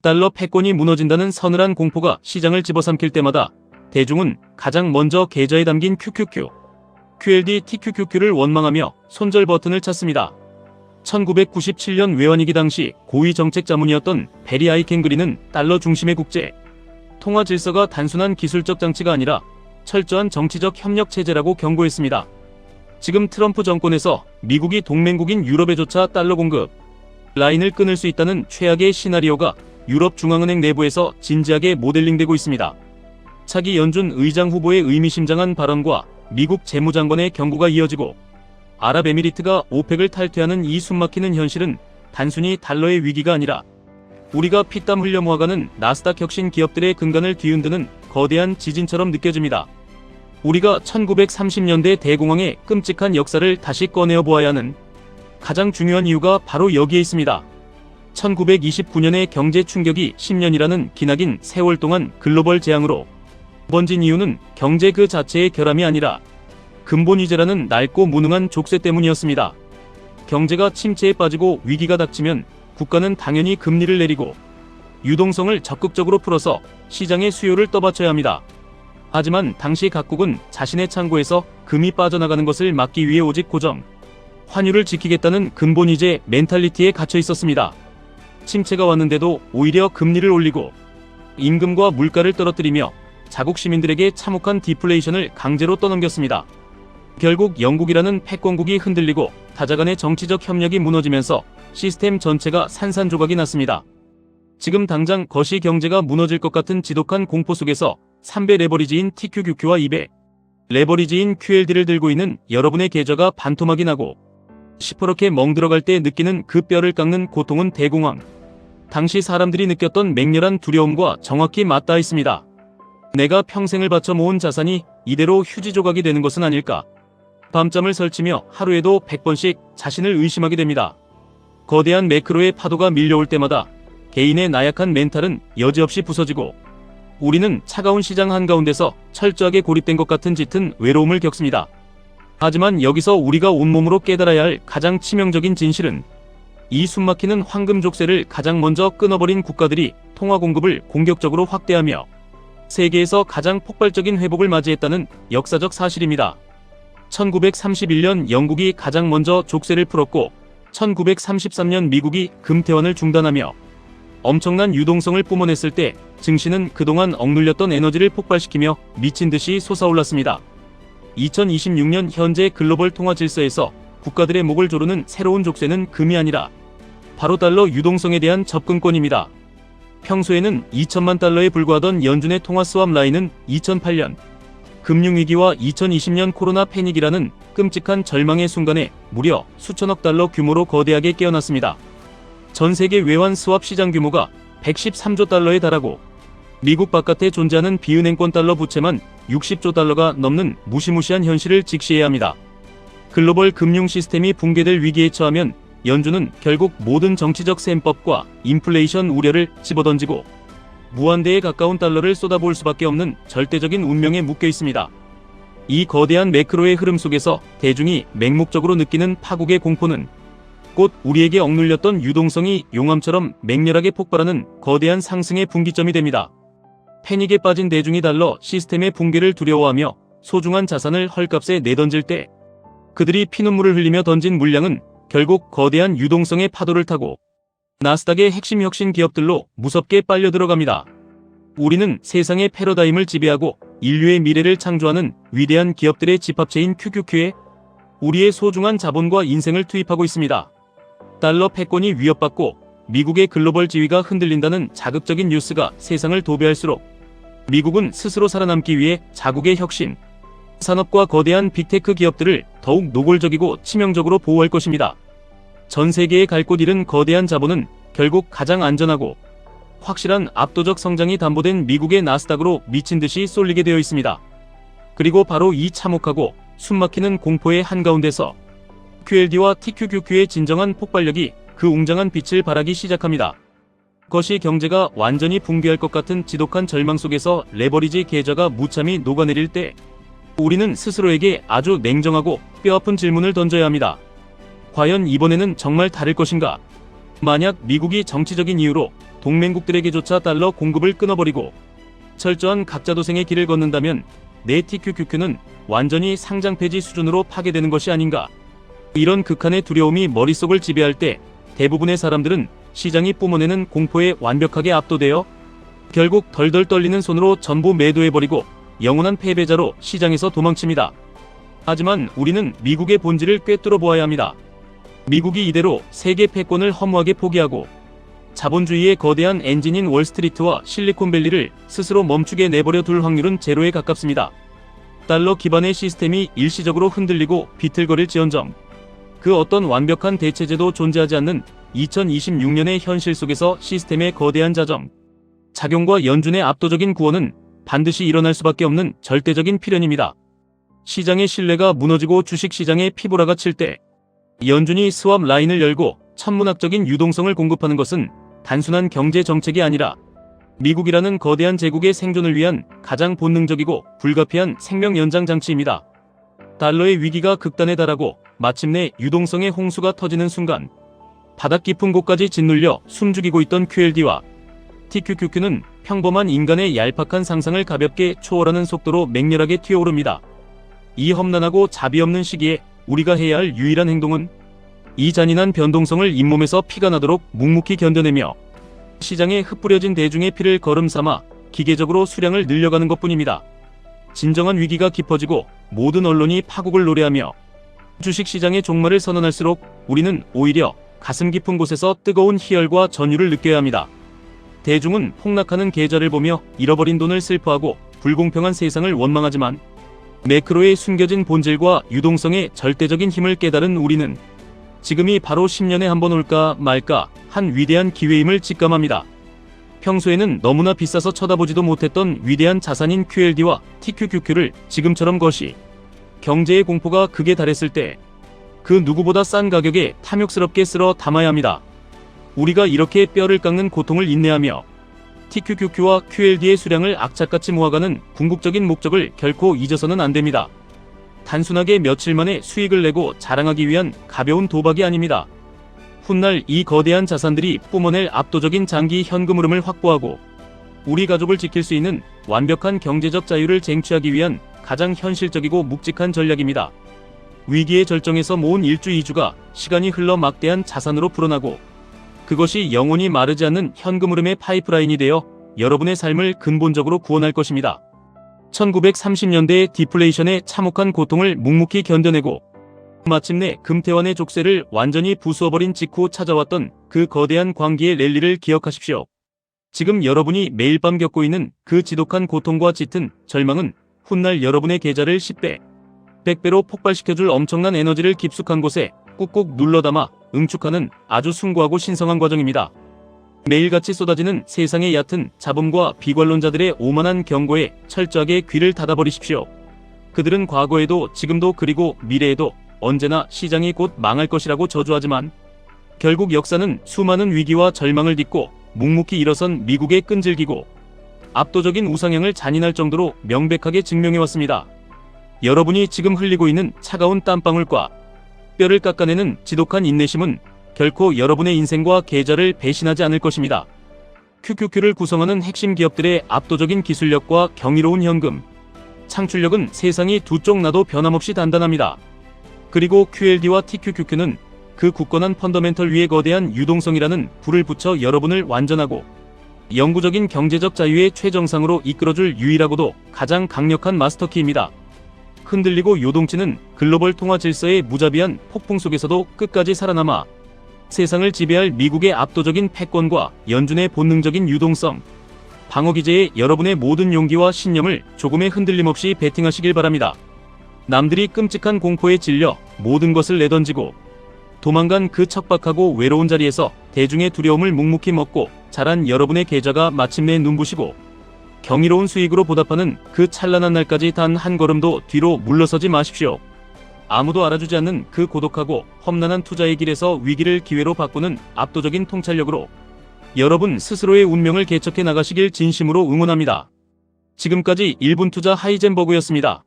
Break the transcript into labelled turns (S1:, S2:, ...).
S1: 달러 패권이 무너진다는 서늘한 공포가 시장을 집어삼킬 때마다 대중은 가장 먼저 계좌에 담긴 QQQ, QLD, TQQQ를 원망하며 손절 버튼을 찾습니다. 1997년 외환위기 당시 고위 정책 자문이었던 베리 아이켄그리는 달러 중심의 국제 통화 질서가 단순한 기술적 장치가 아니라 철저한 정치적 협력 체제라고 경고했습니다. 지금 트럼프 정권에서 미국이 동맹국인 유럽에조차 달러 공급 라인을 끊을 수 있다는 최악의 시나리오가 유럽 중앙은행 내부에서 진지하게 모델링되고 있습니다. 차기 연준 의장 후보의 의미심장한 발언과 미국 재무장관의 경고가 이어지고 아랍에미리트가 오펙을 탈퇴하는 이 숨막히는 현실은 단순히 달러의 위기가 아니라 우리가 피땀 흘려 모아가는 나스닥 혁신 기업들의 근간을 뒤흔드는 거대한 지진처럼 느껴집니다. 우리가 1930년대 대공황의 끔찍한 역사를 다시 꺼내어 보아야 하는 가장 중요한 이유가 바로 여기에 있습니다. 1929년의 경제 충격이 10년이라는 기나긴 세월 동안 글로벌 재앙으로 번진 이유는 경제 그 자체의 결함이 아니라 근본위제라는 낡고 무능한 족쇄 때문이었습니다. 경제가 침체에 빠지고 위기가 닥치면 국가는 당연히 금리를 내리고 유동성을 적극적으로 풀어서 시장의 수요를 떠받쳐야 합니다. 하지만 당시 각국은 자신의 창고에서 금이 빠져나가는 것을 막기 위해 오직 고정 환율을 지키겠다는 근본위제 멘탈리티에 갇혀 있었습니다. 침체가 왔는데도 오히려 금리를 올리고 임금과 물가를 떨어뜨리며 자국 시민들에게 참혹한 디플레이션을 강제로 떠넘겼습니다. 결국 영국이라는 패권국이 흔들리고 다자 간의 정치적 협력이 무너지면서 시스템 전체가 산산조각이 났습니다. 지금 당장 거시 경제가 무너질 것 같은 지독한 공포 속에서 3배 레버리지인 TQQQ와 2배 레버리지인 QLD를 들고 있는 여러분의 계좌가 반토막이 나고 시퍼렇게 멍들어갈 때 느끼는 그 뼈를 깎는 고통은 대공황. 당시 사람들이 느꼈던 맹렬한 두려움과 정확히 맞닿아 있습니다. 내가 평생을 바쳐 모은 자산이 이대로 휴지 조각이 되는 것은 아닐까. 밤잠을 설치며 하루에도 100번씩 자신을 의심하게 됩니다. 거대한 매크로의 파도가 밀려올 때마다 개인의 나약한 멘탈은 여지없이 부서지고 우리는 차가운 시장 한가운데서 철저하게 고립된 것 같은 짙은 외로움을 겪습니다. 하지만 여기서 우리가 온몸으로 깨달아야 할 가장 치명적인 진실은 이 숨막히는 황금 족쇄를 가장 먼저 끊어버린 국가들이 통화 공급을 공격적으로 확대하며 세계에서 가장 폭발적인 회복을 맞이했다는 역사적 사실입니다. 1931년 영국이 가장 먼저 족쇄를 풀었고 1933년 미국이 금태환을 중단하며 엄청난 유동성을 뿜어냈을 때 증시는 그동안 억눌렸던 에너지를 폭발시키며 미친듯이 솟아올랐습니다. 2026년 현재 글로벌 통화 질서에서 국가들의 목을 조르는 새로운 족쇄는 금이 아니라 바로 달러 유동성에 대한 접근권입니다. 평소에는 2천만 달러에 불과하던 연준의 통화 스왑 라인은 2008년 금융위기와 2020년 코로나 패닉이라는 끔찍한 절망의 순간에 무려 수천억 달러 규모로 거대하게 깨어났습니다. 전 세계 외환 스왑 시장 규모가 113조 달러에 달하고 미국 바깥에 존재하는 비은행권 달러 부채만 60조 달러가 넘는 무시무시한 현실을 직시해야 합니다. 글로벌 금융 시스템이 붕괴될 위기에 처하면 연준은 결국 모든 정치적 셈법과 인플레이션 우려를 집어던지고 무한대에 가까운 달러를 쏟아부을 수밖에 없는 절대적인 운명에 묶여 있습니다. 이 거대한 매크로의 흐름 속에서 대중이 맹목적으로 느끼는 파국의 공포는 곧 우리에게 억눌렸던 유동성이 용암처럼 맹렬하게 폭발하는 거대한 상승의 분기점이 됩니다. 패닉에 빠진 대중이 달러 시스템의 붕괴를 두려워하며 소중한 자산을 헐값에 내던질 때 그들이 피눈물을 흘리며 던진 물량은 결국 거대한 유동성의 파도를 타고 나스닥의 핵심 혁신 기업들로 무섭게 빨려 들어갑니다. 우리는 세상의 패러다임을 지배하고 인류의 미래를 창조하는 위대한 기업들의 집합체인 QQQ에 우리의 소중한 자본과 인생을 투입하고 있습니다. 달러 패권이 위협받고 미국의 글로벌 지위가 흔들린다는 자극적인 뉴스가 세상을 도배할수록 미국은 스스로 살아남기 위해 자국의 혁신, 산업과 거대한 빅테크 기업들을 더욱 노골적이고 치명적으로 보호할 것입니다. 전 세계의 갈 곳 잃은 거대한 자본은 결국 가장 안전하고 확실한 압도적 성장이 담보된 미국의 나스닥으로 미친듯이 쏠리게 되어 있습니다. 그리고 바로 이 참혹하고 숨막히는 공포의 한가운데서 QLD와 TQQQ의 진정한 폭발력이 그 웅장한 빛을 발하기 시작합니다. 거시 경제가 완전히 붕괴할 것 같은 지독한 절망 속에서 레버리지 계좌가 무참히 녹아내릴 때 우리는 스스로에게 아주 냉정하고 뼈아픈 질문을 던져야 합니다. 과연 이번에는 정말 다를 것인가? 만약 미국이 정치적인 이유로 동맹국들에게조차 달러 공급을 끊어버리고 철저한 각자 도생의 길을 걷는다면 내 TQQQ는 완전히 상장 폐지 수준으로 파괴되는 것이 아닌가. 이런 극한의 두려움이 머릿속을 지배할 때 대부분의 사람들은 시장이 뿜어내는 공포에 완벽하게 압도되어 결국 덜덜 떨리는 손으로 전부 매도해버리고 영원한 패배자로 시장에서 도망칩니다. 하지만 우리는 미국의 본질을 꿰뚫어 보아야 합니다. 미국이 이대로 세계 패권을 허무하게 포기하고 자본주의의 거대한 엔진인 월스트리트와 실리콘밸리를 스스로 멈추게 내버려 둘 확률은 제로에 가깝습니다. 달러 기반의 시스템이 일시적으로 흔들리고 비틀거릴지언정 그 어떤 완벽한 대체제도 존재하지 않는 2026년의 현실 속에서 시스템의 거대한 작용과 연준의 압도적인 구원은 반드시 일어날 수밖에 없는 절대적인 필연입니다. 시장의 신뢰가 무너지고 주식시장에 피보라가 칠 때 연준이 스왑 라인을 열고 천문학적인 유동성을 공급하는 것은 단순한 경제 정책이 아니라 미국이라는 거대한 제국의 생존을 위한 가장 본능적이고 불가피한 생명 연장 장치입니다. 달러의 위기가 극단에 달하고 마침내 유동성의 홍수가 터지는 순간 바닥 깊은 곳까지 짓눌려 숨죽이고 있던 QLD와 TQQQ는 평범한 인간의 얄팍한 상상을 가볍게 초월하는 속도로 맹렬하게 튀어오릅니다. 이 험난하고 자비 없는 시기에 우리가 해야 할 유일한 행동은 이 잔인한 변동성을 잇몸에서 피가 나도록 묵묵히 견뎌내며 시장에 흩뿌려진 대중의 피를 거름 삼아 기계적으로 수량을 늘려가는 것뿐입니다. 진정한 위기가 깊어지고 모든 언론이 파국을 노래하며 주식시장의 종말을 선언할수록 우리는 오히려 가슴 깊은 곳에서 뜨거운 희열과 전율을 느껴야 합니다. 대중은 폭락하는 계좌를 보며 잃어버린 돈을 슬퍼하고 불공평한 세상을 원망하지만 매크로의 숨겨진 본질과 유동성의 절대적인 힘을 깨달은 우리는 지금이 바로 10년에 한 번 올까 말까 한 위대한 기회임을 직감합니다. 평소에는 너무나 비싸서 쳐다보지도 못했던 위대한 자산인 QLD와 TQQQ를 지금처럼 것이 경제의 공포가 극에 달했을 때 그 누구보다 싼 가격에 탐욕스럽게 쓸어 담아야 합니다. 우리가 이렇게 뼈를 깎는 고통을 인내하며 TQQQ와 QLD의 수량을 악착같이 모아가는 궁극적인 목적을 결코 잊어서는 안 됩니다. 단순하게 며칠 만에 수익을 내고 자랑하기 위한 가벼운 도박이 아닙니다. 훗날 이 거대한 자산들이 뿜어낼 압도적인 장기 현금 흐름을 확보하고 우리 가족을 지킬 수 있는 완벽한 경제적 자유를 쟁취하기 위한 가장 현실적이고 묵직한 전략입니다. 위기의 절정에서 모은 1주 2주가 시간이 흘러 막대한 자산으로 불어나고 그것이 영원히 마르지 않는 현금 흐름의 파이프라인이 되어 여러분의 삶을 근본적으로 구원할 것입니다. 1930년대의 디플레이션의 참혹한 고통을 묵묵히 견뎌내고 마침내 금태환의 족쇄를 완전히 부수어버린 직후 찾아왔던 그 거대한 광기의 랠리를 기억하십시오. 지금 여러분이 매일 밤 겪고 있는 그 지독한 고통과 짙은 절망은 훗날 여러분의 계좌를 10배, 100배로 폭발시켜줄 엄청난 에너지를 깊숙한 곳에 꾹꾹 눌러담아 응축하는 아주 숭고하고 신성한 과정입니다. 매일같이 쏟아지는 세상의 얕은 잡음과 비관론자들의 오만한 경고에 철저하게 귀를 닫아버리십시오. 그들은 과거에도 지금도 그리고 미래에도 언제나 시장이 곧 망할 것이라고 저주하지만 결국 역사는 수많은 위기와 절망을 딛고 묵묵히 일어선 미국의 끈질기고 압도적인 우상향을 잔인할 정도로 명백하게 증명해왔습니다. 여러분이 지금 흘리고 있는 차가운 땀방울과 뼈를 깎아내는 지독한 인내심은 결코 여러분의 인생과 계좌를 배신하지 않을 것입니다. QQQ를 구성하는 핵심 기업들의 압도적인 기술력과 경이로운 현금 창출력은 세상이 두 쪽 나도 변함없이 단단합니다. 그리고 QLD와 TQQQ는 그 굳건한 펀더멘털 위에 거대한 유동성이라는 불을 붙여 여러분을 완전하고 영구적인 경제적 자유의 최정상으로 이끌어줄 유일하고도 가장 강력한 마스터키입니다. 흔들리고 요동치는 글로벌 통화 질서의 무자비한 폭풍 속에서도 끝까지 살아남아 세상을 지배할 미국의 압도적인 패권과 연준의 본능적인 유동성, 방어기제에 여러분의 모든 용기와 신념을 조금의 흔들림 없이 베팅하시길 바랍니다. 남들이 끔찍한 공포에 질려 모든 것을 내던지고 도망간 그 척박하고 외로운 자리에서 대중의 두려움을 묵묵히 먹고 자란 여러분의 계좌가 마침내 눈부시고 경이로운 수익으로 보답하는 그 찬란한 날까지 단 한 걸음도 뒤로 물러서지 마십시오. 아무도 알아주지 않는 그 고독하고 험난한 투자의 길에서 위기를 기회로 바꾸는 압도적인 통찰력으로 여러분 스스로의 운명을 개척해 나가시길 진심으로 응원합니다. 지금까지 1분 투자 하이젠버그였습니다.